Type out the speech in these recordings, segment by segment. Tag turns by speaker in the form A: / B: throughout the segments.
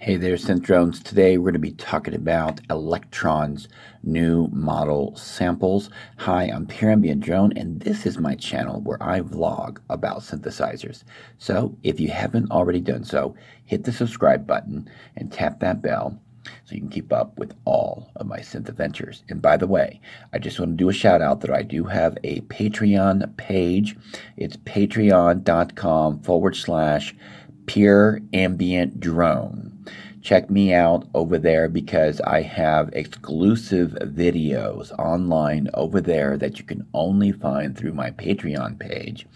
A: Hey there, Synth Drones. Today we're going to be talking about Elektron's new model samples. Hi, I'm Pure Ambient Drone, and this is my channel where I vlog about synthesizers. So if you haven't already done so, hit the subscribe button and tap that bell so you can keep up with all of my synth adventures. And by the way, I just want to do a shout out that I do have a Patreon page. It's patreon.com/Pure Ambient Drone. Check me out over there because I have exclusive videos online over there that you can only find through my Patreon page.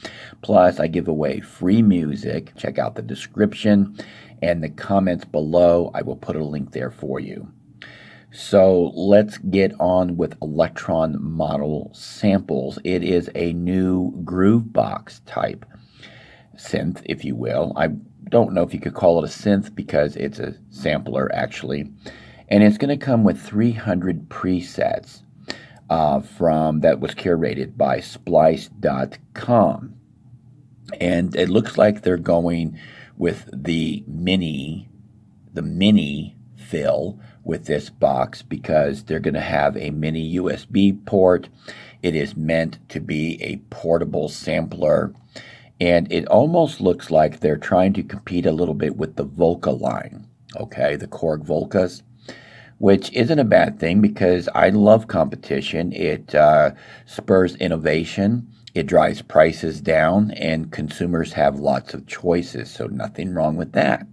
A: Plus, I give away free music. Check out the description and the comments below. I will put a link there for you. So let's get on with Elektron model samples. It is a new groove box type synth, if you will. I don't know if you could call it a synth because it's a sampler actually, and it's going to come with 300 presets from that was curated by splice.com, and it looks like they're going with the mini fill with this box because they're going to have a mini USB port. It is meant to be a portable sampler. And it almost looks like they're trying to compete a little bit with the Volca line, okay, the Korg Volcas, which isn't a bad thing because I love competition. It spurs innovation, it drives prices down, and consumers have lots of choices, so nothing wrong with that.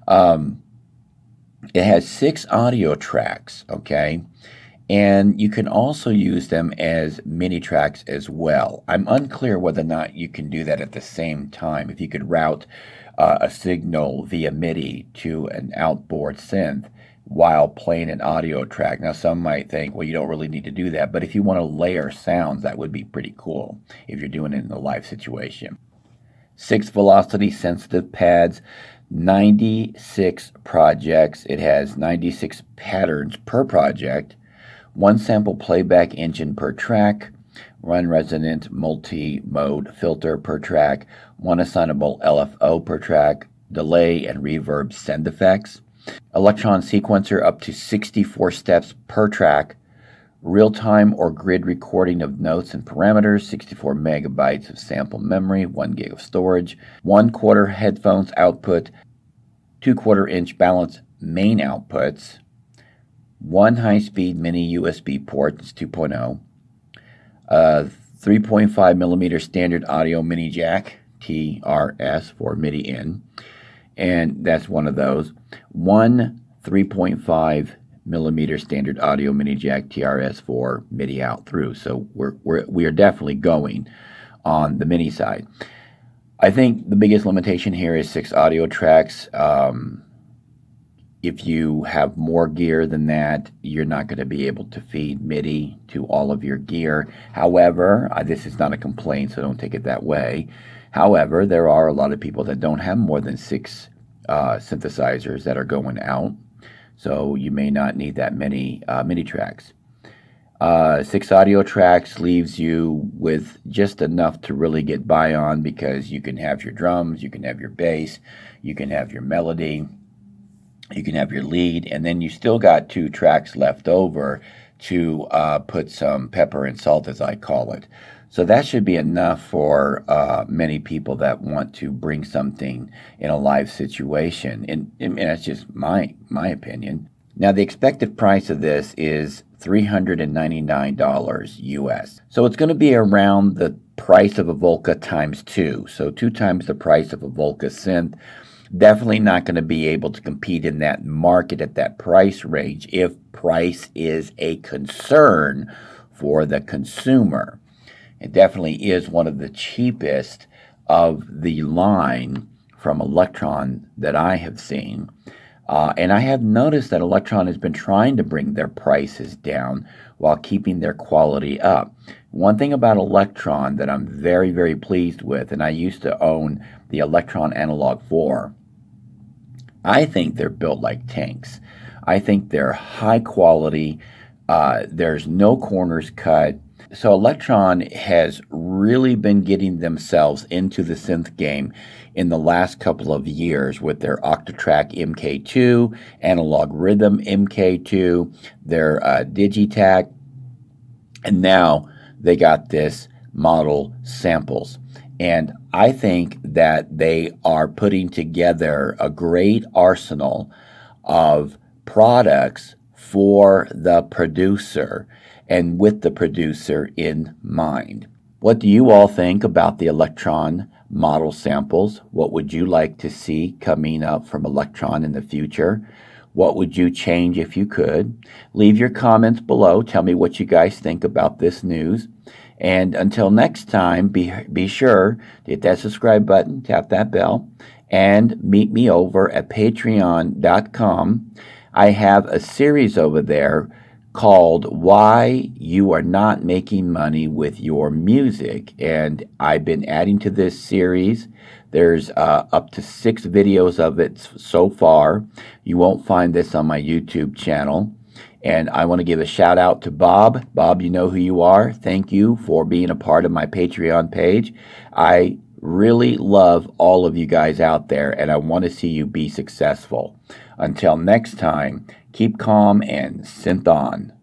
A: It has 6 audio tracks, okay? And you can also use them as mini tracks as well. I'm unclear whether or not you can do that at the same time. If you could route a signal via MIDI to an outboard synth while playing an audio track. Now, some might think, well, you don't really need to do that. But if you want to layer sounds, that would be pretty cool if you're doing it in a live situation. 6 velocity sensitive pads, 96 projects. It has 96 patterns per project. 1 sample playback engine per track, 1 resonant multi-mode filter per track, 1 assignable LFO per track, delay and reverb send effects, Elektron sequencer up to 64 steps per track, real-time or grid recording of notes and parameters, 64 megabytes of sample memory, 1 gig of storage, 1/4 headphones output, 2/4 inch balance main outputs, 1 high-speed mini USB port, it's 2.0, 3.5 millimeter standard audio mini jack, TRS for MIDI in, and that's one of those. 1 3.5 millimeter standard audio mini jack, TRS for MIDI out through. So we are definitely going on the mini side. I think the biggest limitation here is 6 audio tracks. If you have more gear than that, you're not going to be able to feed MIDI to all of your gear. However, this is not a complaint, so don't take it that way. However, there are a lot of people that don't have more than 6 synthesizers that are going out, so you may not need that many MIDI tracks. 6 audio tracks leaves you with just enough to really get by on because you can have your drums, you can have your bass, you can have your melody, you can have your lead, and then you still got 2 tracks left over to put some pepper and salt, as I call it. So that should be enough for many people that want to bring something in a live situation, and that's just my opinion. Now, the expected price of this is $399 US. So it's going to be around the price of a Volca times 2, so 2 times the price of a Volca synth. Definitely not going to be able to compete in that market at that price range if price is a concern for the consumer. It definitely is one of the cheapest of the line from Elektron that I have seen. And I have noticed that Elektron has been trying to bring their prices down while keeping their quality up. One thing about Elektron that I'm very, very pleased with, and I used to own the Elektron Analog 4, I think they're built like tanks. I think they're high quality. There's no corners cut. So Elektron has really been getting themselves into the synth game in the last couple of years with their Octatrack MK2, Analog Rhythm MK2, their Digitac, and now they got this model samples. And I think that they are putting together a great arsenal of products for the producer and with the producer in mind. What do you all think about the Elektron model samples? What would you like to see coming up from Elektron in the future? What would you change if you could? Leave your comments below. Tell me what you guys think about this news. And until next time, be sure to hit that subscribe button, tap that bell, and meet me over at patreon.com. I have a series over there called Why You Are Not Making Money with Your Music. And I've been adding to this series. There's up to 6 videos of it so far. You won't find this on my YouTube channel. And I want to give a shout out to Bob. Bob, you know who you are. Thank you for being a part of my Patreon page. I really love all of you guys out there, and I want to see you be successful. Until next time, keep calm and synth on.